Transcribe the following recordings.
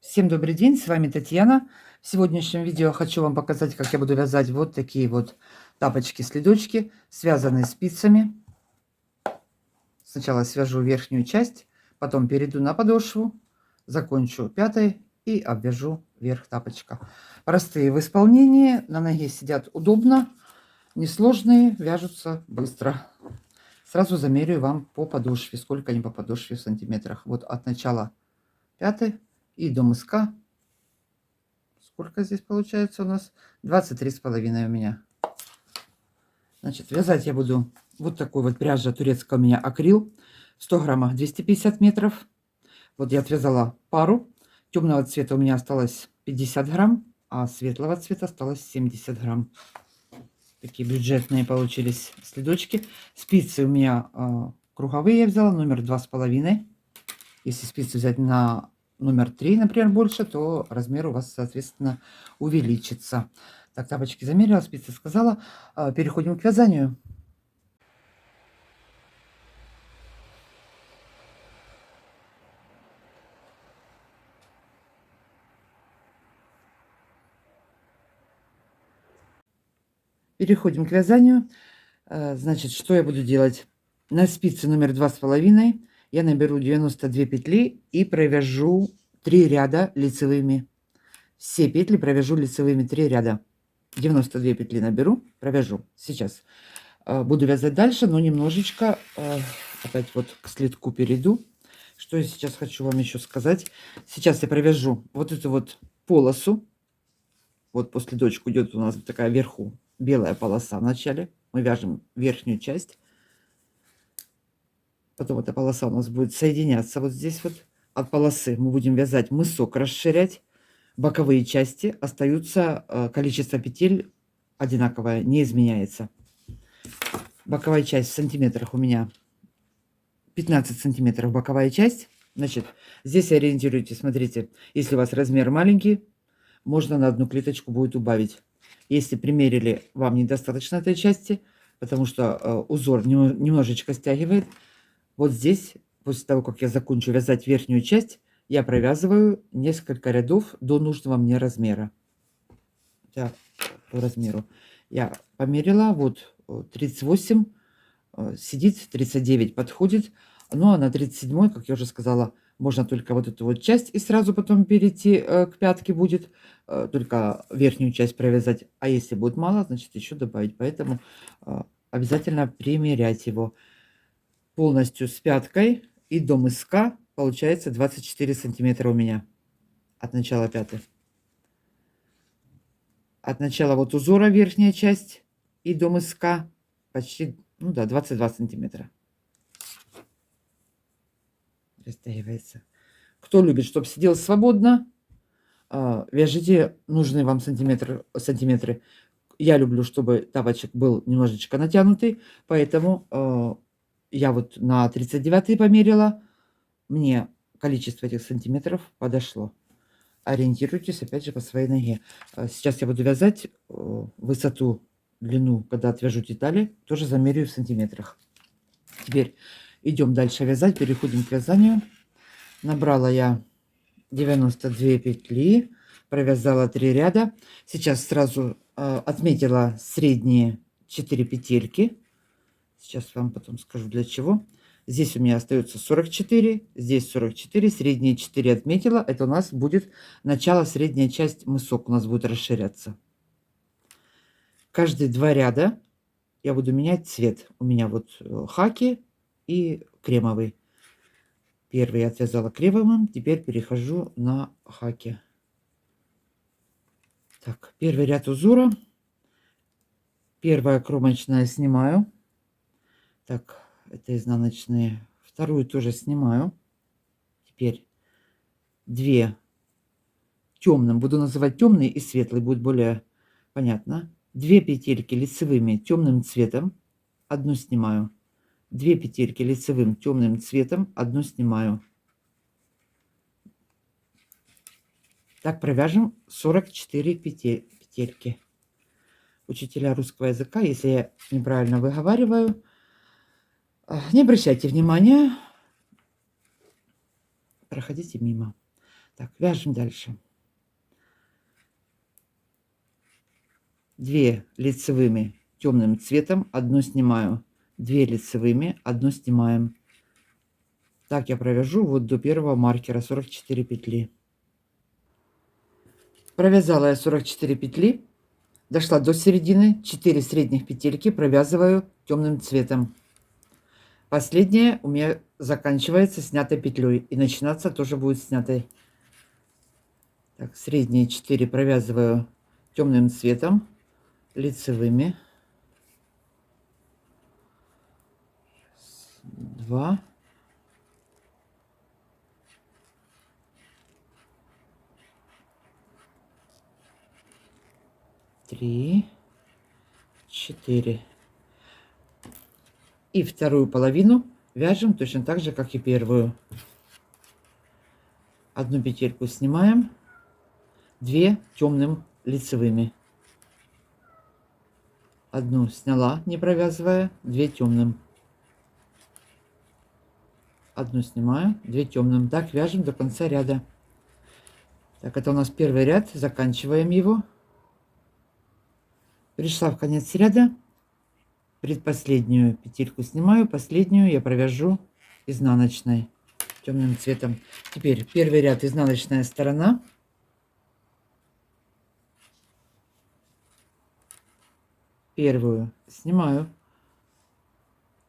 Всем добрый день, с вами Татьяна. В сегодняшнем видео хочу вам показать, как я буду вязать вот такие вот тапочки-следочки, связанные спицами. Сначала свяжу верхнюю часть, потом перейду на подошву, закончу пятой и обвяжу верх тапочка. Простые в исполнении, на ноге сидят удобно, несложные, вяжутся быстро. Сразу замерю вам по подошве, сколько они по подошве в сантиметрах. Вот от начала пятой и до мыска. Сколько здесь получается у нас? 23,5 у меня. Значит, вязать я буду вот такой вот пряжа турецкая у меня акрил. 100 граммах 250 метров. Вот я отвязала пару. Темного цвета у меня осталось 50 грамм, а светлого цвета осталось 70 грамм. Такие бюджетные получились следочки. Спицы у меня круговые я взяла, номер 2,5. Если спицы взять на номер 3, например, больше, то размер у вас, соответственно, увеличится. Так, тапочки замерила, спицы сказала. Переходим к вязанию. Переходим к вязанию. Значит, что я буду делать? На спице номер 2,5 я наберу 92 петли и провяжу 3 ряда лицевыми. Все петли провяжу лицевыми 3 ряда. 92 петли наберу, провяжу. Сейчас буду вязать дальше, но немножечко опять вот к следку перейду. Что я сейчас хочу вам еще сказать. Сейчас я провяжу вот эту вот полосу. Вот по следочку идет у нас такая вверху белая полоса в начале. Мы вяжем верхнюю часть. Потом эта полоса у нас будет соединяться вот здесь вот. От полосы мы будем вязать мысок, расширять. Боковые части остаются, количество петель одинаковое, не изменяется. Боковая часть в сантиметрах у меня 15 сантиметров боковая часть. Значит, здесь ориентируйтесь, смотрите, если у вас размер маленький, можно на одну клеточку будет убавить. Если примерили, вам недостаточно этой части, потому что узор немножечко стягивает, вот здесь, после того, как я закончу вязать верхнюю часть, я провязываю несколько рядов до нужного мне размера. Так, по размеру. Я померила, вот 38, сидит, 39 подходит. Ну, а на 37, как я уже сказала, можно только вот эту вот часть и сразу потом перейти к пятке будет. Только верхнюю часть провязать. А если будет мало, значит еще добавить. Поэтому обязательно примерять его. Полностью с пяткой и до мыска получается 24 сантиметра у меня от начала пятой. От начала вот узора верхняя часть и до мыска почти, ну да, 22 сантиметра. Растягивается. Кто любит, чтобы сидел свободно, вяжите нужные вам сантиметры. Я люблю, чтобы тапочек был немножечко натянутый, поэтому я вот на 39 померила. Мне количество этих сантиметров подошло. Ориентируйтесь опять же по своей ноге. Сейчас я буду вязать высоту, длину, когда отвяжу детали, тоже замерю в сантиметрах. Теперь идем дальше вязать, переходим к вязанию. Набрала я 92 петли, провязала 3 ряда. Сейчас сразу отметила средние 4 петельки. Сейчас вам потом скажу для чего. Здесь у меня остается 44, здесь 44, средние 4 отметила. Это у нас будет начало, средняя часть, мысок у нас будет расширяться. Каждые 2 ряда я буду менять цвет. У меня вот хаки и кремовый. Первый я отвязала кремовым, теперь перехожу на хаки. Так, первый ряд узора. Первая кромочная снимаю. Так, это изнаночные. Вторую тоже снимаю. Теперь 2 темным. Буду называть темный и светлый, будет более понятно. 2 петельки лицевыми темным цветом. Одну снимаю. 2 петельки лицевым темным цветом. Одну снимаю. Так провяжем 44 петельки. Учителя русского языка, если я неправильно выговариваю, не обращайте внимания, проходите мимо. Так, вяжем дальше. 2 лицевыми темным цветом, одну снимаю, 2 лицевыми, одну снимаем. Так я провяжу вот до первого маркера 44 петли. Провязала я 44 петли, дошла до середины, 4 средних петельки провязываю темным цветом. Последняя у меня заканчивается снятой петлей и начинаться тоже будет снятой. Так, средние 4 провязываю темным цветом, лицевыми. 2. 3, 4. И вторую половину вяжем точно так же, как и первую. Одну петельку снимаем, 2 темным лицевыми. Одну сняла, не провязывая, 2 темным. Одну снимаю, 2 темным. Так вяжем до конца ряда. Так, это у нас первый ряд, заканчиваем его. Пришла в конец ряда, предпоследнюю петельку снимаю, последнюю я провяжу изнаночной темным цветом. Теперь первый ряд, изнаночная сторона. Первую снимаю,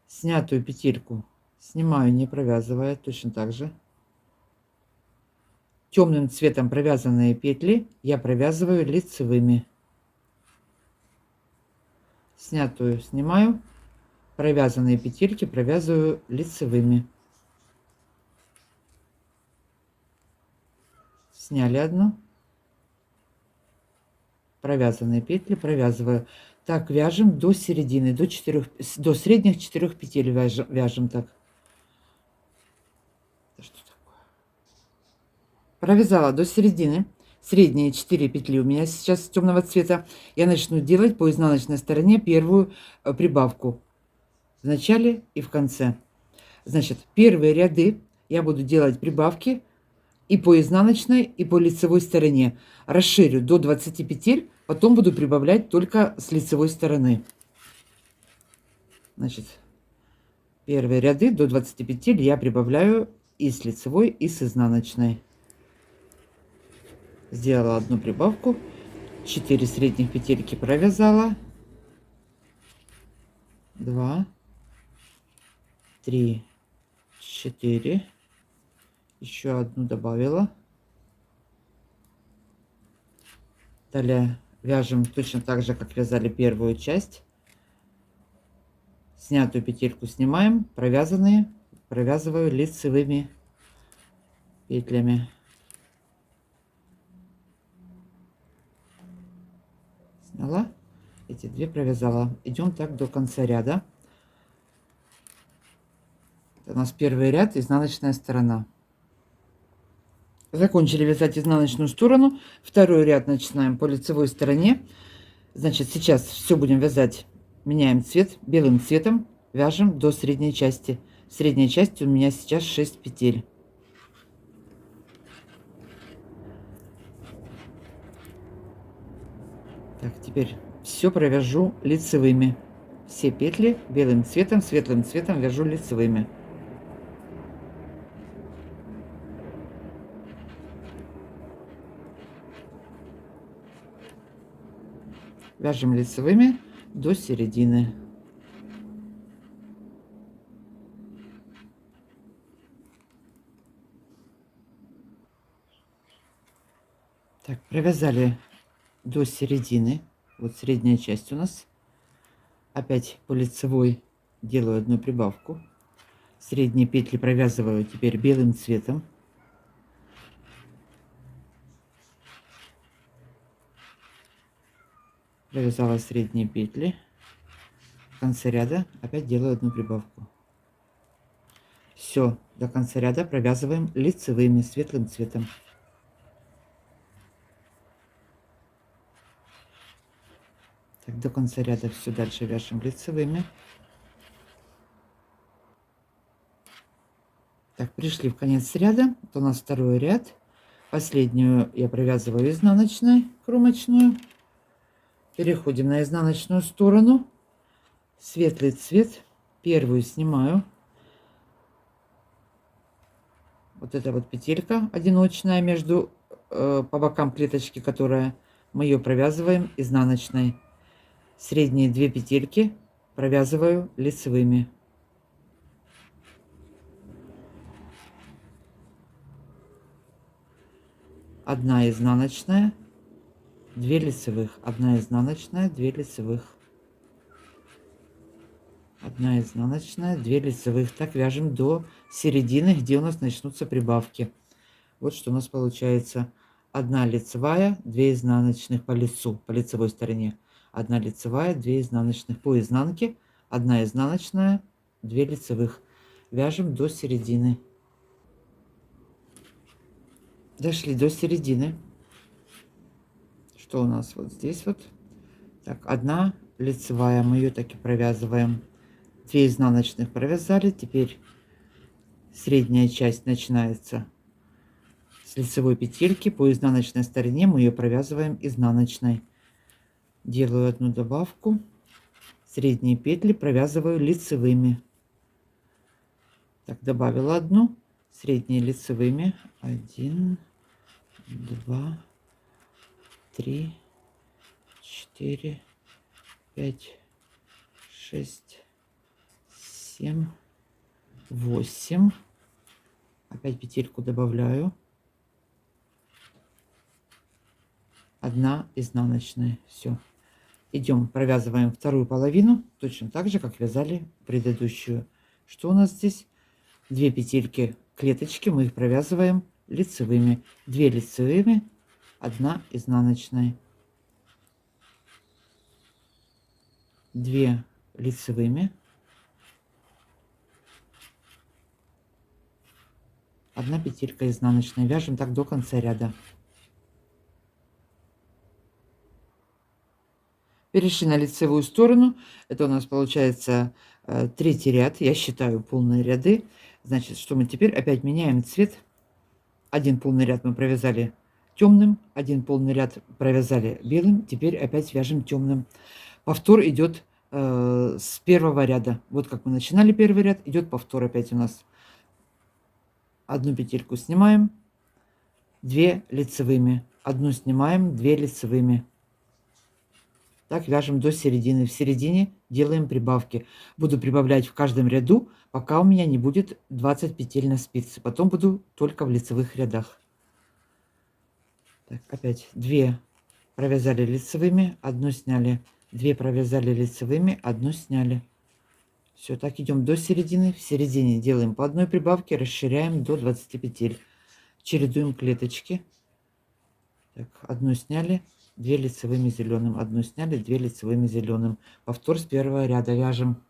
снятую петельку снимаю, не провязывая, точно так же. Темным цветом провязанные петли я провязываю лицевыми. Снятую снимаю, провязанные петельки провязываю лицевыми. Сняли одну, провязанные петли провязываю. Так вяжем до середины, до средних 4 петель вяжем так. Что такое? Провязала до середины. Средние 4 петли у меня сейчас темного цвета. Я начну делать по изнаночной стороне первую прибавку в начале и в конце. Значит, первые ряды я буду делать прибавки и по изнаночной, и по лицевой стороне. Расширю до 20 петель, потом буду прибавлять только с лицевой стороны. Значит, первые ряды до 20 петель я прибавляю и с лицевой, и с изнаночной. Сделала одну прибавку, 4 средних петельки провязала, 2, 3, 4, еще одну добавила. Далее вяжем точно так же, как вязали первую часть. Снятую петельку снимаем, провязанные провязываю лицевыми петлями. Сняла, эти 2 провязала. Идем так до конца ряда. Это у нас первый ряд, изнаночная сторона. Закончили вязать изнаночную сторону. Второй ряд начинаем по лицевой стороне. Значит, сейчас все будем вязать. Меняем цвет белым цветом. Вяжем до средней части. Средняя часть у меня сейчас 6 петель. Так, теперь все провяжу лицевыми. Все петли белым цветом, светлым цветом вяжу лицевыми. Вяжем лицевыми до середины. Так, провязали до середины. Вот средняя часть у нас. Опять по лицевой делаю одну прибавку. Средние петли провязываю теперь белым цветом. Провязала средние петли. В конце ряда опять делаю одну прибавку. Все, до конца ряда провязываем лицевыми светлым цветом. Так, до конца ряда все дальше вяжем лицевыми. Так, пришли в конец ряда. Это у нас второй ряд. Последнюю я провязываю изнаночной кромочную. Переходим на изнаночную сторону. Светлый цвет. Первую снимаю. Вот эта вот петелька одиночная между по бокам клеточки, которая мы ее провязываем изнаночной. Средние 2 петельки провязываю лицевыми. Одна изнаночная, 2 лицевых, одна изнаночная, 2 лицевых, одна изнаночная, 2 лицевых. Так вяжем до середины, где у нас начнутся прибавки. Вот что у нас получается: одна лицевая, 2 изнаночных по лицу, по лицевой стороне, одна лицевая, 2 изнаночных по изнанке, одна изнаночная, 2 лицевых. Вяжем до середины. Дошли до середины. Что у нас вот здесь вот? Так, одна лицевая, мы ее таки провязываем. 2 изнаночных провязали. Теперь средняя часть начинается с лицевой петельки. По изнаночной стороне мы ее провязываем изнаночной. Делаю одну добавку. Средние петли провязываю лицевыми. Так, добавила одну. Средние лицевыми. 1, 2, 3, 4, 5, 6, 7, 8. Опять петельку добавляю. Одна изнаночная. Все. Идем, провязываем вторую половину, точно так же, как вязали предыдущую. Что у нас здесь? 2 петельки клеточки, мы их провязываем лицевыми. 2 лицевыми, 1 изнаночная. 2 лицевыми, 1 петелька изнаночная. Вяжем так до конца ряда. Перешли на лицевую сторону. Это у нас получается 3-й ряд. Я считаю полные ряды. Значит, что мы теперь опять меняем цвет. Один полный ряд мы провязали темным, один полный ряд провязали белым. Теперь опять вяжем темным. Повтор идет с первого ряда. Вот как мы начинали первый ряд, идет повтор опять у нас. Одну петельку снимаем, 2 лицевыми, одну снимаем, 2 лицевыми. Так вяжем до середины. В середине делаем прибавки. Буду прибавлять в каждом ряду, пока у меня не будет 20 петель на спице. Потом буду только в лицевых рядах. Так, опять 2 провязали лицевыми, одну сняли, 2 провязали лицевыми, одну сняли. Все, так идем до середины. В середине делаем по одной прибавке, расширяем до 20 петель. Чередуем клеточки. Так, одну сняли, 2 лицевыми зеленым, одну сняли, 2 лицевыми зеленым. Повтор с первого ряда вяжем.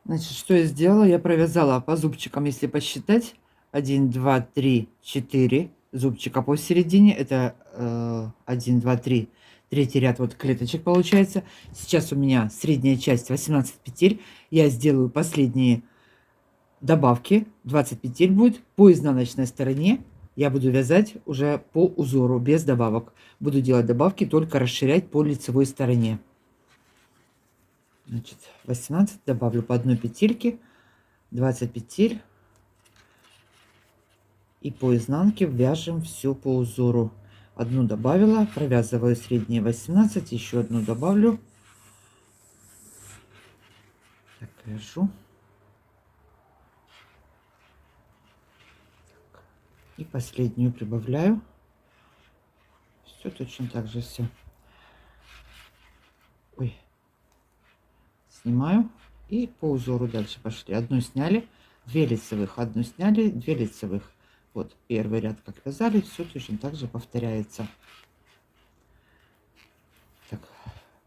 Значит, что я сделала? Я провязала по зубчикам, если посчитать, 1, 2, 3, 4 зубчика посередине. Это 1, 2, 3. Третий ряд вот клеточек получается. Сейчас у меня средняя часть 18 петель. Я сделаю последние добавки. 20 петель будет по изнаночной стороне. Я буду вязать уже по узору, без добавок. Буду делать добавки, только расширять по лицевой стороне. Значит, 18 добавлю по одной петельке, 20 петель. И по изнанке вяжем все по узору. Одну добавила, провязываю средние 18, еще одну добавлю. Так, вяжу. И последнюю прибавляю. Все точно так же все. Ой. Снимаю. И по узору дальше пошли. Одну сняли, 2 лицевых, одну сняли, 2 лицевых. Вот первый ряд как вязали, все точно так же повторяется. Так,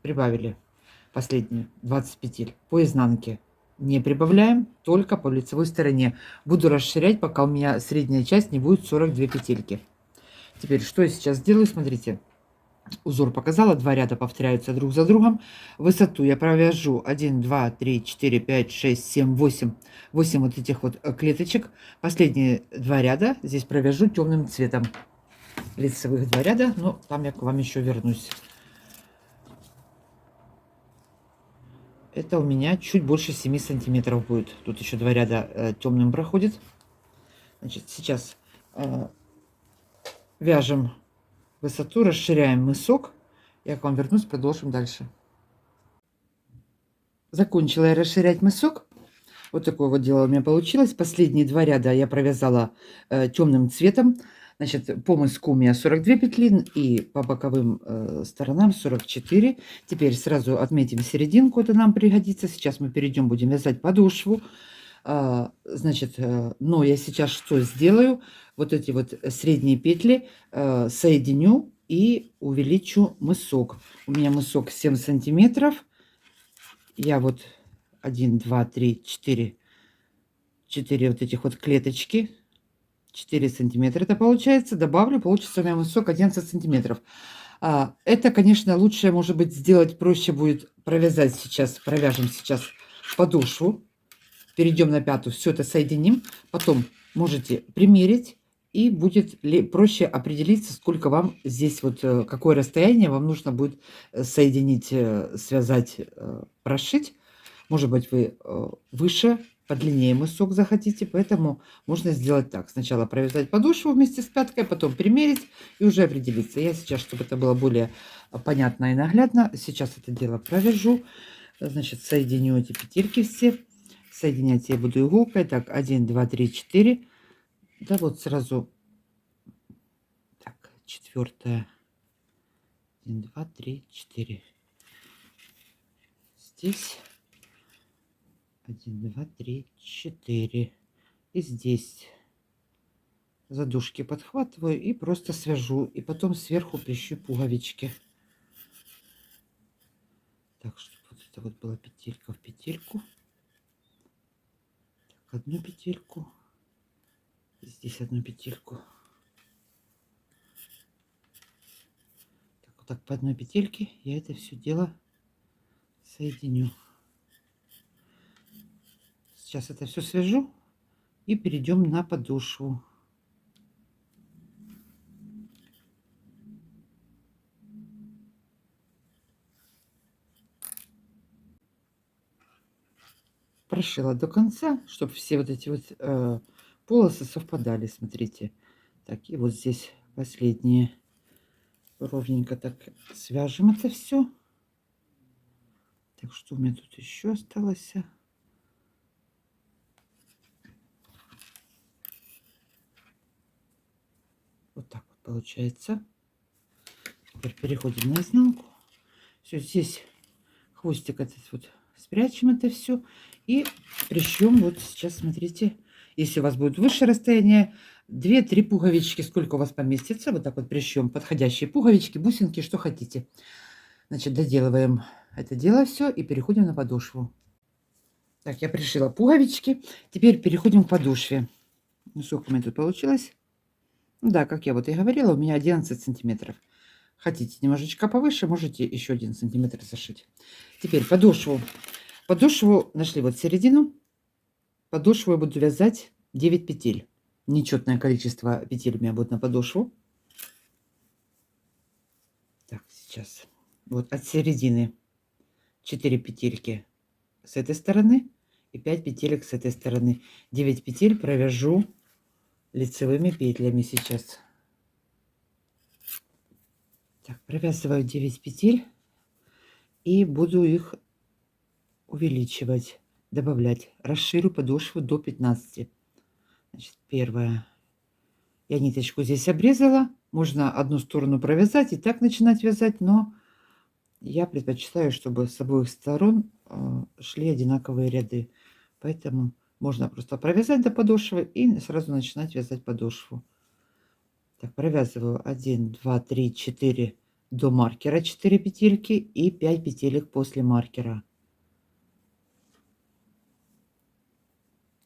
прибавили последние 20 петель по изнанке. Не прибавляем, только по лицевой стороне. Буду расширять, пока у меня средняя часть не будет 42 петельки. Теперь, что я сейчас сделаю, смотрите. узор показала, 2 ряда повторяются друг за другом. Высоту я провяжу 1, 2, 3, 4, 5, 6, 7, 8. 8 вот этих вот клеточек. Последние 2 ряда здесь провяжу темным цветом. Лицевых 2 ряда, но там я к вам еще вернусь. Это у меня чуть больше 7 сантиметров будет. Тут еще 2 ряда темным проходит. Значит, сейчас вяжем высоту, расширяем мысок. Я к вам вернусь, продолжим дальше. Закончила я расширять мысок. Вот такое вот дело у меня получилось. Последние 2 ряда я провязала темным цветом. Значит, по мыску у меня 42 петли и по боковым сторонам 44. Теперь сразу отметим серединку, это нам пригодится. Сейчас мы перейдем, будем вязать подошву. Значит, но я сейчас что сделаю? Вот эти вот средние петли соединю и увеличу мысок. У меня мысок 7 сантиметров. Я вот 1, 2, 3, 4 вот этих вот клеточки. 4 сантиметра это получается. Добавлю, получится у меня мысок 11 сантиметров. Это, конечно, лучше, может быть, сделать проще будет провязать сейчас. Провяжем сейчас подошву. Перейдем на пятую, все это соединим. Потом можете примерить, и будет проще определиться, сколько вам здесь, вот какое расстояние вам нужно будет соединить, связать, прошить. Может быть, вы выше, подлиннее мысок захотите, поэтому можно сделать так. Сначала провязать подошву вместе с пяткой, потом примерить и уже определиться. Я сейчас, чтобы это было более понятно и наглядно, сейчас это дело провяжу. Значит, соединю эти петельки все. Соединять я буду иголкой. Так, 1, 2, 3, 4. Да, вот сразу. Так, четвертая. 1, 2, 3, 4. Здесь. 1, 2, 3, 4. И здесь задушки подхватываю и просто свяжу. И потом сверху прищу пуговички. Так, чтобы вот это вот была петелька в петельку. Так, одну петельку. Здесь одну петельку. Так, вот так по одной петельке я это все дело соединю. Сейчас это все свяжу и перейдем на подошву. Прошила до конца, чтобы все вот эти вот полосы совпадали. Смотрите. Так, и вот здесь последние. Ровненько так свяжем это все. Так, что у меня тут еще осталось? Вот так вот получается. Теперь переходим на изнанку. Все, здесь хвостик этот вот спрячем это все и пришьем. Вот сейчас смотрите, если у вас будет выше расстояние, 2-3 пуговички, сколько у вас поместится, вот так вот пришьем подходящие пуговички, бусинки, что хотите. Значит, доделываем это дело все и переходим на подошву. Так, я пришила пуговички, теперь переходим к подошве. Ну, сколько у меня тут получилось? Ну да, как я вот и говорила, у меня 11 сантиметров. Хотите немножечко повыше, можете еще 1 сантиметр зашить. Теперь подошву. Подошву нашли вот середину. Подошву я буду вязать 9 петель. Нечетное количество петель у меня будет на подошву. Так, сейчас. Вот от середины 4 петельки с этой стороны и 5 петелек с этой стороны. 9 петель провяжу лицевыми петлями сейчас. Так, провязываю 9 петель и буду их увеличивать, добавлять. Расширю подошву до 15. Значит, первая. Я ниточку здесь обрезала. Можно одну сторону провязать и так начинать вязать, но я предпочитаю, чтобы с обоих сторон шли одинаковые ряды. Поэтому можно просто провязать до подошвы и сразу начинать вязать подошву. Так, провязываю 1, 2, 3, 4 до маркера, 4 петельки и 5 петелек после маркера.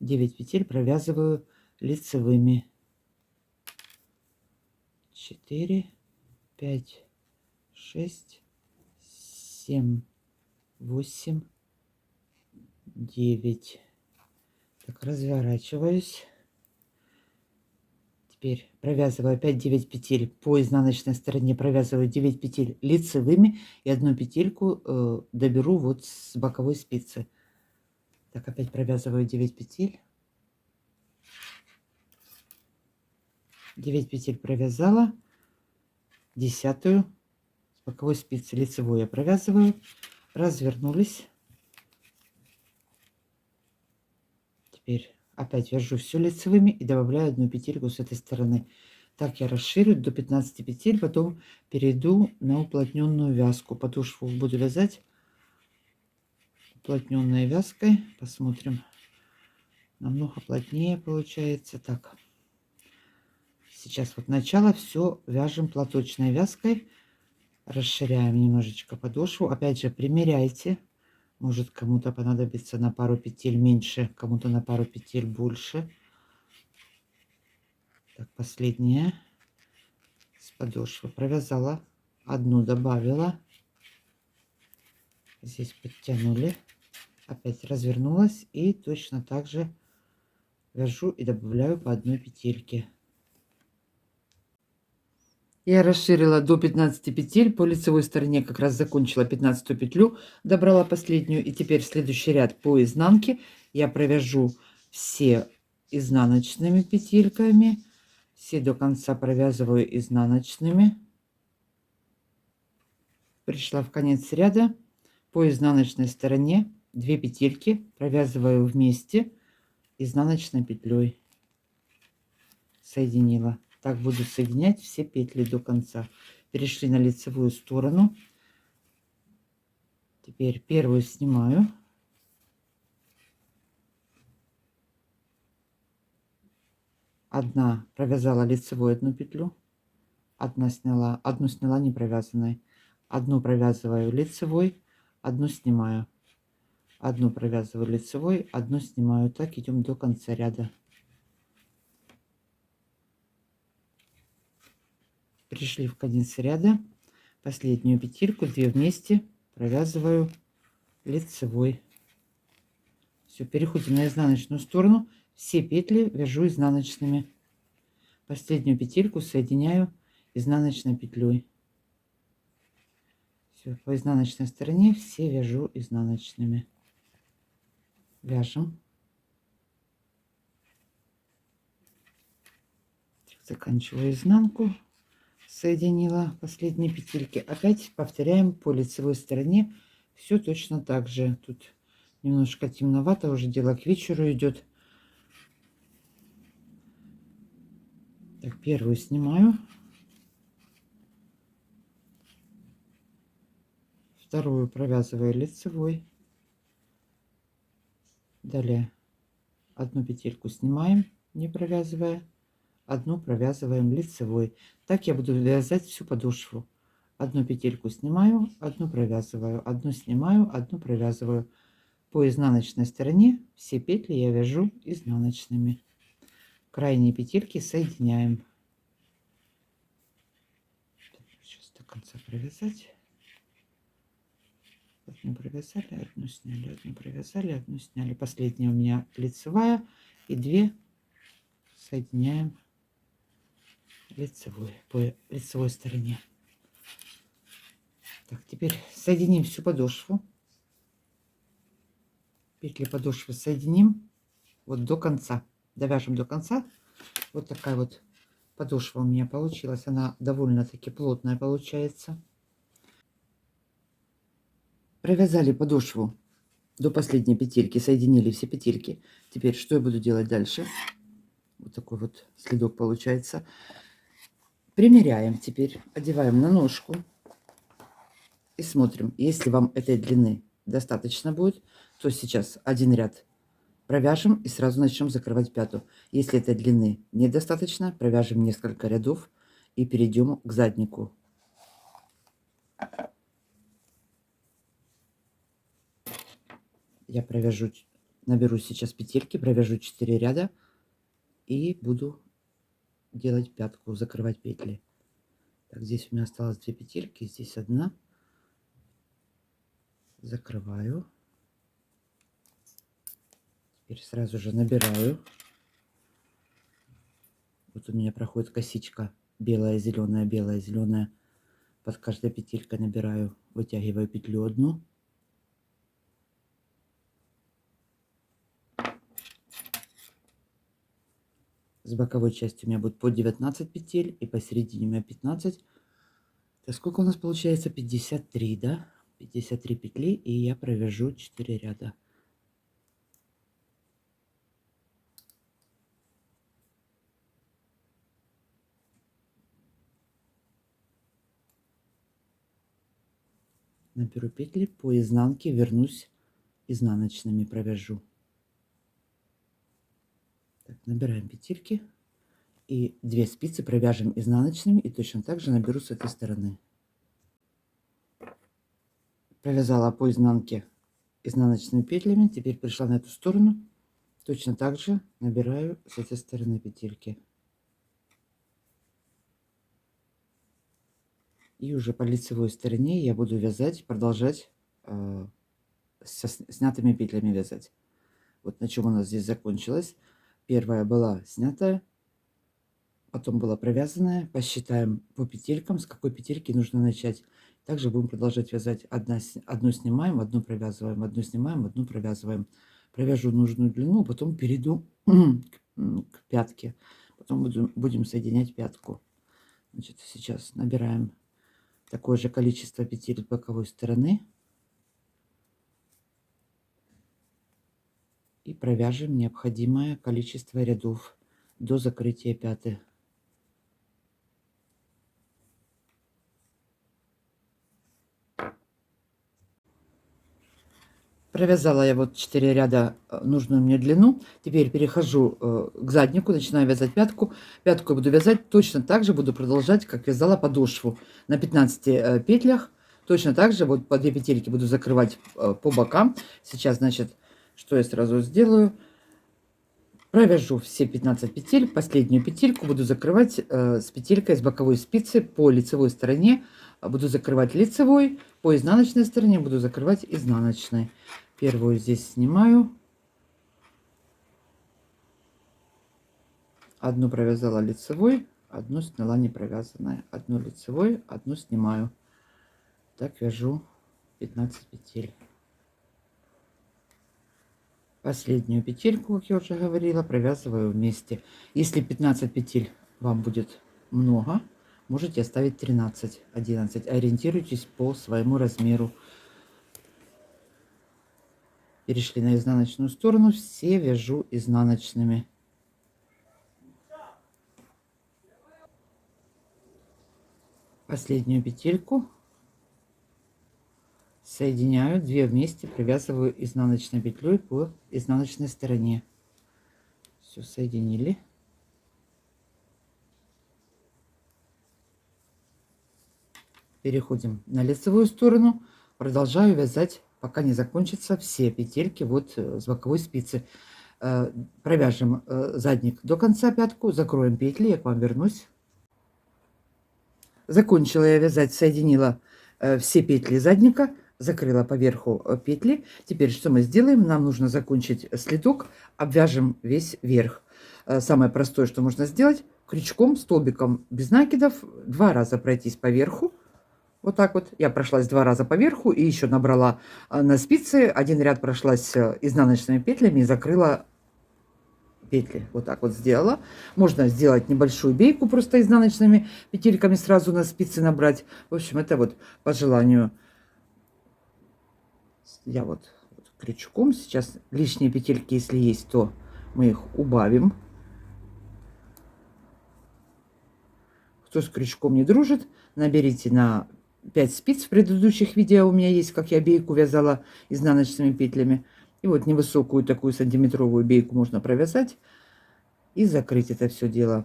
9 петель провязываю лицевыми. 4, 5, 6, 7, 8, 9. Так, разворачиваюсь. Теперь провязываю опять 9 петель по изнаночной стороне, провязываю 9 петель лицевыми и одну петельку доберу вот с боковой спицы. Так, опять провязываю 9 петель. 9 петель провязала, 10-ю с боковой спицы лицевой я провязываю, развернулись. Теперь опять вяжу все лицевыми и добавляю одну петельку с этой стороны. Так я расширю до 15 петель, потом перейду на уплотненную вязку. Подошву буду вязать уплотненной вязкой. Посмотрим, намного плотнее получается. Так, сейчас вот начало, все вяжем платочной вязкой, расширяем немножечко подошву. Опять же, примеряйте, может кому-то понадобится на пару петель меньше, кому-то на пару петель больше. Так, последняя с подошвы провязала, одну добавила, здесь подтянули, опять развернулась и точно так же вяжу и добавляю по одной петельке. Я расширила до 15 петель, по лицевой стороне как раз закончила 15 петлю, добрала последнюю, и теперь следующий ряд по изнанке я провяжу все изнаночными петельками, все до конца провязываю изнаночными. Пришла в конец ряда, по изнаночной стороне 2 петельки провязываю вместе изнаночной петлей, соединила. Так буду соединять все петли до конца. Перешли на лицевую сторону. Теперь первую снимаю. Одна провязала лицевой одну петлю, одну сняла не провязанной, одну провязываю лицевой, одну снимаю, одну провязываю лицевой, одну снимаю. Так идем до конца ряда. Пришли в конец ряда, последнюю петельку 2 вместе провязываю лицевой. Все, переходим на изнаночную сторону, все петли вяжу изнаночными. Последнюю петельку соединяю изнаночной петлей. Все, по изнаночной стороне все вяжу изнаночными. Вяжем. Заканчиваю изнанку, соединила последние петельки. Опять повторяем по лицевой стороне все точно так же. Тут немножко темновато, уже дело к вечеру идет. Так, первую снимаю, вторую провязываю лицевой, далее одну петельку снимаем, не провязывая, одну провязываем лицевой. Так я буду вязать всю подошву. Одну петельку снимаю, одну провязываю, одну снимаю, одну провязываю. По изнаночной стороне все петли я вяжу изнаночными. Крайние петельки соединяем. Сейчас до конца провязать. Одну провязали, одну сняли, одну провязали, одну сняли. Последняя у меня лицевая, и 2 соединяем лицевой по лицевой стороне. Так, теперь соединим всю подошву. Петли подошвы соединим вот до конца. Довяжем до конца. Вот такая вот подошва у меня получилась. Она довольно-таки плотная получается. Провязали подошву до последней петельки, соединили все петельки. Теперь что я буду делать дальше? Вот такой вот следок получается. Примеряем теперь, одеваем на ножку и смотрим. Если вам этой длины достаточно будет, то сейчас один ряд провяжем и сразу начнем закрывать пяту. Если этой длины недостаточно, провяжем несколько рядов и перейдем к заднику. Я провяжу, наберу сейчас петельки, провяжу 4 ряда и буду делать пятку, закрывать петли. Так, здесь у меня осталось 2 петельки, здесь одна. Закрываю. Теперь сразу же набираю. Вот у меня проходит косичка белая, зеленая. Под каждой петелькой набираю, вытягиваю петлю одну. С боковой части у меня будет по 19 петель и посередине у меня 15. Так, сколько у нас получается? 53, да? 53 петли, и я провяжу 4 ряда. Наберу петли по изнанке, вернусь, изнаночными провяжу. Так, набираем петельки и 2 спицы провяжем изнаночными, и точно так же наберу с этой стороны. Провязала по изнанке изнаночными петлями, теперь пришла на эту сторону, точно так же набираю с этой стороны петельки. И уже по лицевой стороне я буду вязать, продолжать со снятыми петлями вязать. Вот на чем у нас здесь закончилось. Первая была снятая, потом была провязанная. Посчитаем по петелькам, с какой петельки нужно начать. Также будем продолжать вязать. Одну снимаем, одну провязываем, одну снимаем, одну провязываем. Провяжу нужную длину, потом перейду к пятке. Потом будем соединять пятку. Значит, сейчас набираем такое же количество петель с боковой стороны и провяжем необходимое количество рядов до закрытия пяты. Провязала я вот 4 ряда нужную мне длину. Теперь перехожу к заднику, начинаю вязать пятку. Пятку я буду вязать точно так же, буду продолжать, как вязала подошву. На 15 петлях точно так же, вот по 2 петельки буду закрывать по бокам. Сейчас, значит, что я сразу сделаю? Провяжу все 15 петель, последнюю петельку буду закрывать с петелькой с боковой спицы по лицевой стороне. Буду закрывать лицевой, по изнаночной стороне буду закрывать изнаночной. Первую здесь снимаю. Одну провязала лицевой, одну сняла не провязанная. Одну лицевой, одну снимаю. Так вяжу 15 петель. Последнюю петельку, как я уже говорила, провязываю вместе. Если 15 петель вам будет много, можете оставить 13, 11. Ориентируйтесь по своему размеру. Перешли на изнаночную сторону, все вяжу изнаночными. Последнюю петельку соединяю, 2 вместе, привязываю изнаночной петлей по изнаночной стороне. Все соединили. Переходим на лицевую сторону, продолжаю вязать, пока не закончатся все петельки вот с боковой спицы. Провяжем задник до конца пятку, закроем петли, я к вам вернусь. Закончила я вязать, соединила все петли задника, закрыла поверху петли. Теперь что мы сделаем? Нам нужно закончить следок, обвяжем весь верх. Самое простое, что можно сделать, крючком, столбиком без накидов 2 раза пройтись по верху. Вот так вот. Я прошлась 2 раза по верху и еще набрала на спицы. Один ряд прошлась изнаночными петлями и закрыла петли. Вот так вот сделала. Можно сделать небольшую бейку просто изнаночными петельками сразу на спицы набрать. В общем, это вот по желанию. Я вот крючком сейчас лишние петельки, если есть, то мы их убавим. Кто с крючком не дружит, наберите на 5 спиц. В предыдущих видео у меня есть, как я бейку вязала изнаночными петлями. И вот невысокую такую сантиметровую бейку можно провязать и закрыть это все дело.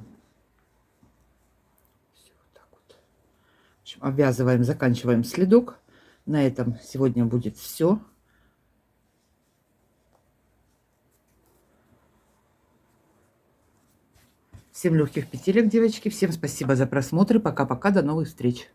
Все вот так вот. В общем, обвязываем, заканчиваем следок. На этом сегодня будет все. Всем легких петелек, девочки. Всем спасибо за просмотр. Пока-пока. До новых встреч.